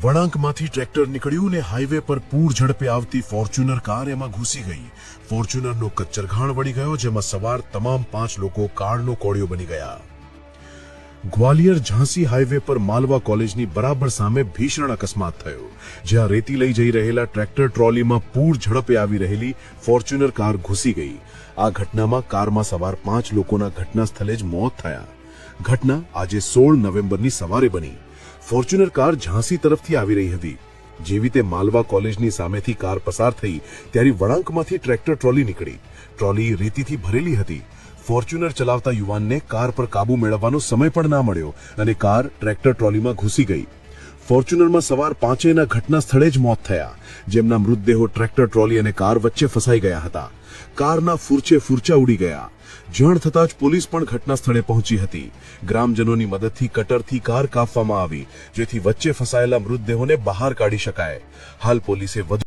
વળાંકમાંથી tractor નીકળ્યું ને highway પર પૂર ઝડપે આવતી ફોર્ચ્યુનર કાર એમાં ઘૂસી ગઈ. ફોર્ચ્યુનરનો કચ્ચરઘાણ વળી ગયો, જેમાં સવાર તમામ 5 લોકો કાળનો કોળિયો બની ગયા. ગ્વાલિયર ઝાંસી હાઈવે પર માલવા કોલેજની બરાબર સામે ભીષણ અકસ્માત થયો, જ્યાં રેતી લઈ જઈ રહેલા ટ્રેક્ટર ટ્રોલીમાં પૂર ઝડપે આવી રહેલી ફોર્ચ્યુનર કાર ઘૂસી ગઈ. આ ઘટનામાં કારમાં સવાર 5 લોકોના ઘટના સ્થળે જ મોત થયા. ઘટના આજે 16 નવેમ્બરની સવારે બની. ફોર્ચ્યુનર કાર ઝાંસી તરફથી આવી રહી હતી. જેવી તે માલવા કોલેજની સામેથી કાર પસાર થઈ ત્યારે વળાંકમાંથી ટ્રેક્ટર ટ્રોલી નીકળી. ટ્રોલી રેતીથી ભરેલી હતી. ફોર્ચ્યુનર ચલાવતા યુવાનને કાર પર કાબુ મેળવવાનો સમય પણ ના મળ્યો અને કાર ટ્રેક્ટર ટ્રોલીમાં ઘૂસી ગઈ. ફોર્ચ્યુનરમાં સવાર 5 ઘટના સ્થળે જ મોત થયા, જેમના મૃતદેહો ટ્રેક્ટર ટ્રોલી અને કાર વચ્ચે ફસાઈ ગયા હતા. કારના ફૂરચા ઉડી ગયા. જાણ થતાં જ પોલીસ પણ ઘટના સ્થળે પહોંચી હતી. ગ્રામજનોની મદદથી કટરથી કાર કાપવામાં આવી, જેથી વચ્ચે ફસાયેલા મૃતદેહોને બહાર કાઢી શકાય. હાલ પોલીસે વધુ